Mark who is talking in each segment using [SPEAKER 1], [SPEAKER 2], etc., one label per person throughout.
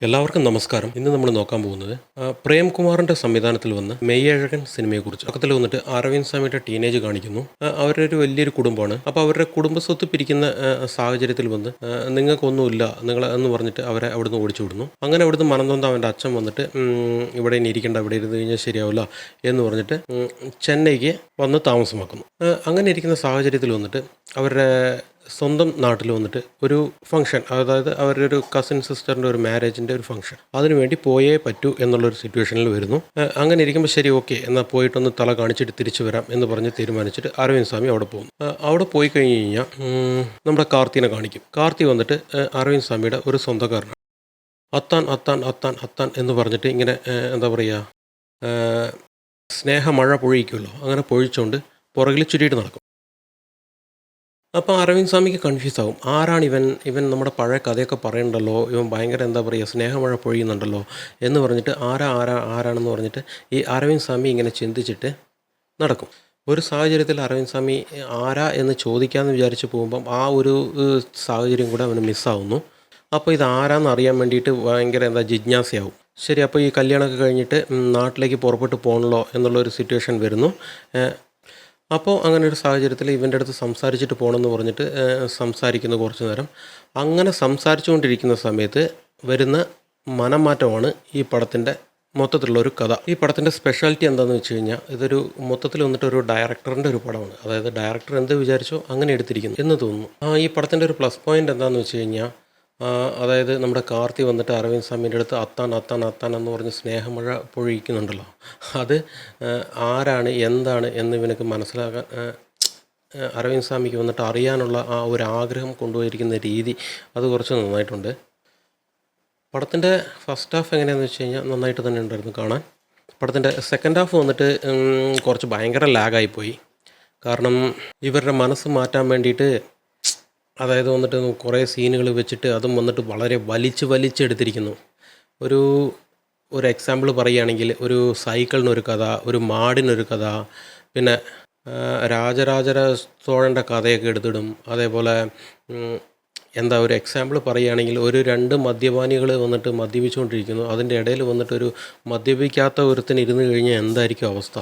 [SPEAKER 1] എല്ലാവർക്കും നമസ്കാരം. ഇന്ന് നമ്മൾ നോക്കാൻ പോകുന്നത് പ്രേംകുമാറിൻ്റെ സംവിധാനത്തിൽ വന്ന മെയ്യഴകൻ സിനിമയെക്കുറിച്ച്. പക്കത്തിൽ വന്നിട്ട് അരവിന്ദ് സ്വാമിയുടെ ടീനേജ് കാണിക്കുന്നു. അവരുടെ ഒരു വലിയൊരു കുടുംബമാണ്. അപ്പോൾ അവരുടെ കുടുംബസ്വത്ത് പിരിക്കുന്ന സാഹചര്യത്തിൽ വന്ന് നിങ്ങൾക്കൊന്നുമില്ല നിങ്ങൾ എന്ന് പറഞ്ഞിട്ട് അവരെ അവിടുന്ന് ഓടിച്ചു വിടുന്നു. അങ്ങനെ അവിടുന്ന് മനംനൊന്ത അവൻ്റെ അച്ഛൻ വന്നിട്ട് ഇവിടെ ഇനി ഇരിക്കേണ്ട, ഇവിടെ ഇരുന്ന് കഴിഞ്ഞാൽ ശരിയാവില്ല എന്ന് പറഞ്ഞിട്ട് ചെന്നൈക്ക് വന്ന് താമസമാക്കുന്നു. അങ്ങനെ ഇരിക്കുന്ന സാഹചര്യത്തിൽ വന്നിട്ട് അവരുടെ സ്വന്തം നാട്ടിൽ വന്നിട്ട് ഒരു ഫംഗ്ഷൻ, അതായത് അവരുടെ ഒരു കസിൻ സിസ്റ്ററിൻ്റെ ഒരു മാരേജിൻ്റെ ഒരു ഫംഗ്ഷൻ, അതിനുവേണ്ടി പോയേ പറ്റൂ എന്നുള്ളൊരു സിറ്റുവേഷനിൽ വരുന്നു. അങ്ങനെ ഇരിക്കുമ്പോൾ ശരി, ഓക്കെ, എന്നാൽ പോയിട്ടൊന്ന് തല കാണിച്ചിട്ട് തിരിച്ചു വരാം എന്ന് പറഞ്ഞ് തീരുമാനിച്ചിട്ട് അരവിന്ദ് സ്വാമി അവിടെ പോകുന്നു. അവിടെ പോയി കഴിഞ്ഞ് കഴിഞ്ഞാൽ നമ്മുടെ കാർത്തിനെ കാണിക്കും. കാർത്തി വന്നിട്ട് അരവിന്ദ് സ്വാമിയുടെ ഒരു സ്വന്തക്കാരനാണ്. അത്താൻ അത്താൻ അത്താൻ അത്താൻ എന്ന് പറഞ്ഞിട്ട് ഇങ്ങനെ എന്താ പറയുക, സ്നേഹമഴ പൊഴിക്കുമല്ലോ, അങ്ങനെ പൊഴിച്ചുകൊണ്ട് പുറകിൽ ചുറ്റിയിട്ട് നടക്കും. അപ്പോൾ അരവിന്ദ് സ്വാമിക്ക് കൺഫ്യൂസ് ആകും, ആരാണ് ഇവൻ നമ്മുടെ പഴയ കഥയൊക്കെ പറയണ്ടല്ലോ, ഇവൻ ഭയങ്കര എന്താ പറയുക സ്നേഹമഴ പൊഴിയുന്നുണ്ടല്ലോ എന്ന് പറഞ്ഞിട്ട് ആരാണെന്ന് പറഞ്ഞിട്ട് ഈ അരവിന്ദ് സ്വാമി ഇങ്ങനെ ചിന്തിച്ചിട്ട് നടക്കും. ഒരു സാഹചര്യത്തിൽ അരവിന്ദ് സ്വാമി ആരാ എന്ന് ചോദിക്കാമെന്ന് വിചാരിച്ച് പോകുമ്പം ആ ഒരു സാഹചര്യം കൂടെ അവന് മിസ്സാവുന്നു. അപ്പോൾ ഇത് ആരാന്ന് അറിയാൻ വേണ്ടിയിട്ട് ഭയങ്കര ജിജ്ഞാസയാവും. ശരി, അപ്പോൾ ഈ കല്യാണമൊക്കെ കഴിഞ്ഞിട്ട് നാട്ടിലേക്ക് പുറപ്പെട്ട് പോകണല്ലോ എന്നുള്ളൊരു സിറ്റുവേഷൻ വരുന്നു. അപ്പോൾ അങ്ങനെ ഒരു സാഹചര്യത്തിൽ ഇവൻ്റെ അടുത്ത് സംസാരിച്ചിട്ട് പോകണമെന്ന് പറഞ്ഞിട്ട് സംസാരിക്കുന്നു കുറച്ച് നേരം. അങ്ങനെ സംസാരിച്ചുകൊണ്ടിരിക്കുന്ന സമയത്ത് വരുന്ന മനംമാറ്റമാണ് ഈ പടത്തിൻ്റെ മൊത്തത്തിലുള്ളൊരു കഥ. ഈ പടത്തിൻ്റെ സ്പെഷ്യാലിറ്റി എന്താണെന്ന് വെച്ച് കഴിഞ്ഞാൽ, ഇതൊരു മൊത്തത്തിൽ വന്നിട്ട് ഒരു ഡയറക്ടറിൻ്റെ ഒരു പടമാണ്. അതായത് ഡയറക്ടർ എന്ത് വിചാരിച്ചോ അങ്ങനെ എടുത്തിരിക്കുന്നു എന്ന് തോന്നുന്നു. ഈ പടത്തിൻ്റെ ഒരു പ്ലസ് പോയിൻ്റ് എന്താണെന്ന് വെച്ച് കഴിഞ്ഞാൽ, അതായത് നമ്മുടെ കാർത്തി വന്നിട്ട് അരവിന്ദ് സ്വാമിൻ്റെ അടുത്ത് അത്താൻ അത്താൻ അത്താൻ എന്ന് പറഞ്ഞ് സ്നേഹമഴ പൊഴിക്കുന്നുണ്ടല്ലോ, അത് ആരാണ് എന്താണ് എന്ന് ഇവനക്ക് മനസ്സിലാക്കാൻ അരവിന്ദ് സ്വാമിക്ക് വന്നിട്ട് അറിയാനുള്ള ആ ഒരു ആഗ്രഹം കൊണ്ടുപോയിരിക്കുന്ന രീതി അത് കുറച്ച് നന്നായിട്ടുണ്ട്. പടത്തിൻ്റെ ഫസ്റ്റ് ഹാഫ് എങ്ങനെയാണെന്ന് വെച്ച് കഴിഞ്ഞാൽ നന്നായിട്ട് തന്നെ ഉണ്ടായിരുന്നു കാണാൻ. പടത്തിൻ്റെ സെക്കൻഡ് ഹാഫ് വന്നിട്ട് കുറച്ച് ഭയങ്കര ലാഗായിപ്പോയി. കാരണം ഇവരുടെ മനസ്സ് മാറ്റാൻ വേണ്ടിയിട്ട്, അതായത് വന്നിട്ട് കുറേ സീനുകൾ വെച്ചിട്ട് അതും വന്നിട്ട് വളരെ വലിച്ചെടുത്തിരിക്കുന്നു. ഒരു എക്സാമ്പിൾ പറയുകയാണെങ്കിൽ, ഒരു സൈക്കിളിനൊരു കഥ, ഒരു മാടിനൊരു കഥ, പിന്നെ രാജരാജ ചോഴൻ്റെ കഥയൊക്കെ എടുത്തിടും. അതേപോലെ ഒരു എക്സാമ്പിൾ പറയുകയാണെങ്കിൽ, ഒരു 2 മദ്യപാനികൾ വന്നിട്ട് മദ്യപിച്ചുകൊണ്ടിരിക്കുന്നു. അതിൻ്റെ ഇടയിൽ വന്നിട്ടൊരു മദ്യപിക്കാത്ത ഒരുത്തിന് ഇരുന്ന് കഴിഞ്ഞാൽ എന്തായിരിക്കും അവസ്ഥ?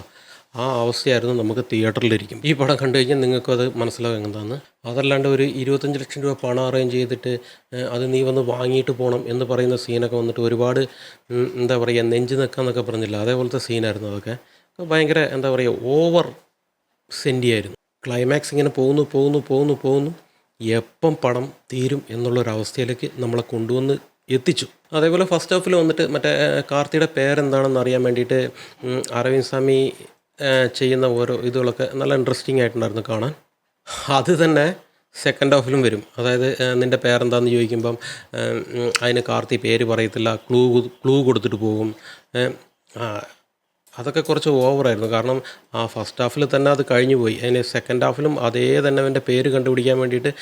[SPEAKER 1] ആ അവസ്ഥയായിരുന്നു നമുക്ക് തിയേറ്ററിലിരിക്കും. ഈ പടം കണ്ടു കഴിഞ്ഞാൽ നിങ്ങൾക്കത് മനസ്സിലാകും എന്താണെന്ന്. അതല്ലാണ്ട് ഒരു 25 ലക്ഷം രൂപ പണം അറേഞ്ച് ചെയ്തിട്ട് അത് നീ വന്ന് വാങ്ങിയിട്ട് പോകണം എന്ന് പറയുന്ന സീനൊക്കെ വന്നിട്ട് ഒരുപാട് നെഞ്ച് നിൽക്കാന്നൊക്കെ പറഞ്ഞില്ല, അതേപോലത്തെ സീനായിരുന്നു അതൊക്കെ. ഭയങ്കര ഓവർ സെൻറ്റിയായിരുന്നു. ക്ലൈമാക്സ് ഇങ്ങനെ പോകുന്നു എപ്പം പടം തീരും എന്നുള്ളൊരവസ്ഥയിലേക്ക് നമ്മളെ കൊണ്ടുവന്ന് എത്തിച്ചു. അതേപോലെ ഫസ്റ്റ് ഹാഫിൽ വന്നിട്ട് മറ്റേ കാർത്തിയുടെ പേരെന്താണെന്ന് അറിയാൻ വേണ്ടിയിട്ട് അരവിന്ദ് സ്വാമി ചെയ്യുന്ന ഓരോ ഇതുകളൊക്കെ നല്ല ഇൻട്രസ്റ്റിംഗ് ആയിട്ടുണ്ടായിരുന്നു കാണാൻ. അത് തന്നെ സെക്കൻഡ് ഹാഫിലും വരും. അതായത് നിൻ്റെ പേരെന്താണെന്ന് ചോദിക്കുമ്പം അതിന് കാർത്തി പേര് പറയത്തില്ല, ക്ലൂ കൊടുത്തിട്ട് പോകും. അതൊക്കെ കുറച്ച് ഓവറായിരുന്നു. കാരണം ആ ഫസ്റ്റ് ഹാഫിൽ തന്നെ അത് കഴിഞ്ഞു പോയി. അതിന് സെക്കൻഡ് ഹാഫിലും അതേ തന്നെ അവൻ്റെ പേര് കണ്ടുപിടിക്കാൻ വേണ്ടിയിട്ട്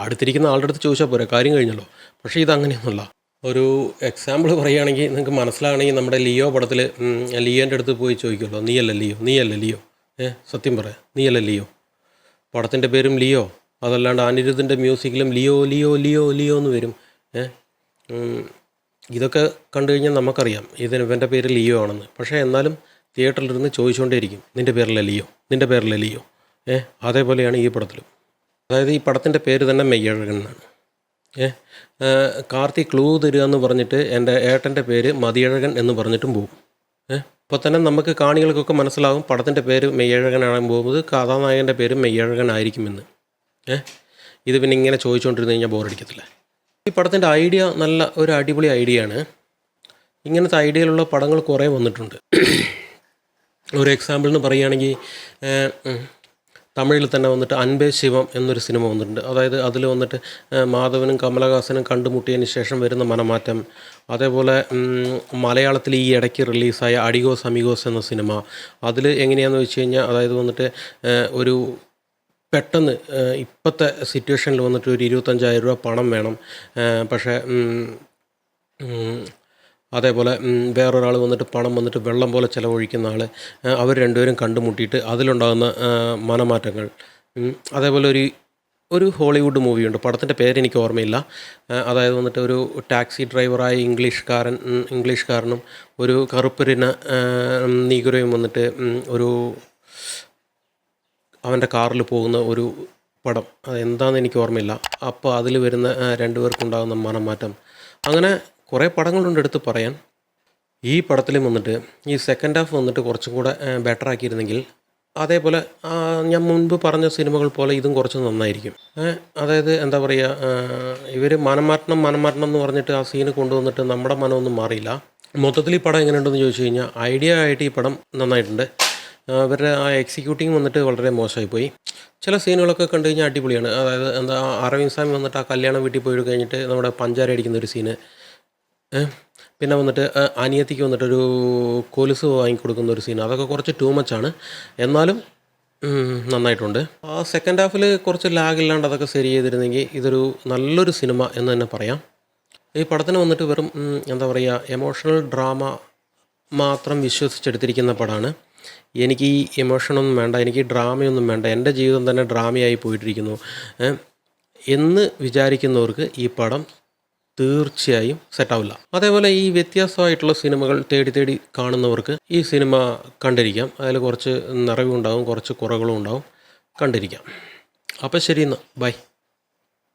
[SPEAKER 1] അടുത്തിരിക്കുന്ന ആളുടെ അടുത്ത് ചോദിച്ചാൽ പോരെ, കാര്യം കഴിഞ്ഞല്ലോ. പക്ഷേ ഇതങ്ങനെയൊന്നുമല്ല. ഒരു എക്സാമ്പിൾ പറയുകയാണെങ്കിൽ നിങ്ങൾക്ക് മനസ്സിലാകണമെങ്കിൽ, നമ്മുടെ ലിയോ പടത്തിൽ ലിയോൻ്റെ അടുത്ത് പോയി ചോദിക്കുമല്ലോ, നീയല്ല ലിയോ, സത്യം പറയാം, നീയല്ല ലിയോ. പടത്തിൻ്റെ പേരും ലിയോ, അതല്ലാണ്ട് അനിരുദ്ധിൻ്റെ മ്യൂസിക്കിലും ലിയോ ലിയോ ലിയോ ലിയോ എന്ന് വരും. ഇതൊക്കെ കണ്ടു കഴിഞ്ഞാൽ നമുക്കറിയാം ഇവൻ്റെ പേര് ലിയോ ആണെന്ന്. പക്ഷേ എന്നാലും തിയേറ്ററിലിരുന്ന് ചോദിച്ചുകൊണ്ടേയിരിക്കും, നിൻ്റെ പേരിലെ ലിയോ. അതേപോലെയാണ് ഈ പടത്തിലും. അതായത് ഈ പടത്തിൻ്റെ പേര് തന്നെ മെയ്യഴകൻ എന്നാണ്. കാർത്തി ക്ലൂ തരിക എന്ന് പറഞ്ഞിട്ട് എൻ്റെ ഏട്ടൻ്റെ പേര് മതിയഴകൻ എന്ന് പറഞ്ഞിട്ടും പോകും. അപ്പോൾ തന്നെ നമുക്ക് കാണികൾക്കൊക്കെ മനസ്സിലാകും പടത്തിൻ്റെ പേര് മെയ്യഴകനാകാൻ പോകുന്നത് കഥാനായകൻ്റെ പേര് മെയ്യഴകൻ ആയിരിക്കുമെന്ന്. ഇത് പിന്നെ ഇങ്ങനെ ചോദിച്ചുകൊണ്ടിരുന്ന് കഴിഞ്ഞാൽ ബോറടിക്കത്തില്ല. ഈ പടത്തിൻ്റെ ഐഡിയ നല്ല ഒരു അടിപൊളി ഐഡിയയാണ്. ഇങ്ങനത്തെ ഐഡിയയിലുള്ള പടങ്ങൾ കുറേ വന്നിട്ടുണ്ട്. ഒരു എക്സാമ്പിളിന് പറയുകയാണെങ്കിൽ, തമിഴിൽ തന്നെ വന്നിട്ട് അൻപേ ശിവം എന്നൊരു സിനിമ വന്നിട്ടുണ്ട്. അതായത് അതിൽ വന്നിട്ട് മാധവനും കമലഹാസനും കണ്ടുമുട്ടിയതിന് ശേഷം വരുന്ന മനമാറ്റം. അതേപോലെ മലയാളത്തിൽ ഈ ഇടയ്ക്ക് റിലീസായ അഡിഗോസ് അമിഗോസ് എന്ന സിനിമ, അതിൽ എങ്ങനെയാണെന്ന് വെച്ച് കഴിഞ്ഞാൽ, അതായത് വന്നിട്ട് ഒരു പെട്ടെന്ന് ഇപ്പോഴത്തെ സിറ്റുവേഷനിൽ വന്നിട്ട് ഒരു 25,000 രൂപ പണം വേണം. പക്ഷേ അതേപോലെ വേറൊരാൾ വന്നിട്ട് പണം വന്നിട്ട് വെള്ളം പോലെ ചിലവഴിക്കുന്ന ആൾ, അവർ രണ്ടുപേരും കണ്ടുമുട്ടിയിട്ട് അതിലുണ്ടാകുന്ന മനമാറ്റങ്ങൾ. അതേപോലെ ഒരു ഒരു ഹോളിവുഡ് മൂവിയുണ്ട്. പടത്തിൻ്റെ പേരെനിക്ക് ഓർമ്മയില്ല. അതായത് വന്നിട്ട് ഒരു ടാക്സി ഡ്രൈവറായ ഇംഗ്ലീഷുകാരനും ഒരു കറുപ്പരിന നീഗ്രോയും വന്നിട്ട് ഒരു അവൻ്റെ കാറിൽ പോകുന്ന ഒരു പടം. അതെന്താണെന്ന് എനിക്ക് ഓർമ്മയില്ല. അപ്പോൾ അതിൽ വരുന്ന രണ്ടുപേർക്കുണ്ടാകുന്ന മനംമാറ്റം. അങ്ങനെ കുറേ പടങ്ങളുണ്ട് എടുത്ത് പറയാൻ. ഈ പടത്തിലും വന്നിട്ട് ഈ സെക്കൻഡ് ഹാഫ് വന്നിട്ട് കുറച്ചും കൂടെ ബെറ്റർ ആക്കിയിരുന്നെങ്കിൽ അതേപോലെ ഞാൻ മുൻപ് പറഞ്ഞ സിനിമകൾ പോലെ ഇതും കുറച്ച് നന്നായിരിക്കും. അതായത് എന്താ പറയുക, ഇവർ മനംമാറ്റണം എന്ന് പറഞ്ഞിട്ട് ആ സീന് കൊണ്ടുവന്നിട്ട് നമ്മുടെ മനമൊന്നും മാറിയില്ല. മൊത്തത്തിൽ ഈ പടം എങ്ങനെയുണ്ടെന്ന് ചോദിച്ചു കഴിഞ്ഞാൽ ഐഡിയ ആയിട്ട് ഈ പടം നന്നായിട്ടുണ്ട്. അവരുടെ ആ എക്സിക്യൂട്ടിങ് വന്നിട്ട് വളരെ മോശമായിപ്പോയി. ചില സീനുകളൊക്കെ കണ്ടു കഴിഞ്ഞാൽ അടിപൊളിയാണ്. അതായത് എന്താ അരവിന്ദ് സ്വാമി വന്നിട്ട് ആ കല്യാണം വീട്ടിൽ പോയി കഴിഞ്ഞിട്ട് നമ്മുടെ പഞ്ചാര അടിക്കുന്ന ഒരു സീന്, പിന്നെ വന്നിട്ട് അനിയത്തിക്ക് വന്നിട്ടൊരു കൊലുസ് വാങ്ങിക്കൊടുക്കുന്ന ഒരു സീൻ, അതൊക്കെ കുറച്ച് ടൂ മച്ചാണ്. എന്നാലും നന്നായിട്ടുണ്ട്. ആ സെക്കൻഡ് ഹാഫിൽ കുറച്ച് ലാഗില്ലാണ്ട് അതൊക്കെ ശരി ചെയ്തിരുന്നെങ്കിൽ ഇതൊരു നല്ലൊരു സിനിമ എന്ന് തന്നെ പറയാം. ഈ പടത്തിന് വന്നിട്ട് വെറും എന്താ പറയുക, എമോഷണൽ ഡ്രാമ മാത്രം വിശ്വസിച്ചെടുത്തിരിക്കുന്ന പടമാണ്. എനിക്ക് ഈ എമോഷനൊന്നും വേണ്ട, എനിക്ക് ഈ ഡ്രാമയൊന്നും വേണ്ട, എൻ്റെ ജീവിതം തന്നെ ഡ്രാമയായി പോയിട്ടിരിക്കുന്നു എന്ന് വിചാരിക്കുന്നവർക്ക് ഈ പടം തീർച്ചയായും സെറ്റാവില്ല. അതേപോലെ ഈ വ്യത്യസ്തമായിട്ടുള്ള സിനിമകൾ തേടി കാണുന്നവർക്ക് ഈ സിനിമ കണ്ടിരിക്കാം. അതിൽ കുറച്ച് നിറവുണ്ടാകും, കുറച്ച് കുറവുകളും ഉണ്ടാകും, കണ്ടിരിക്കാം. അപ്പോൾ ശരി, എന്നാൽ ബൈ.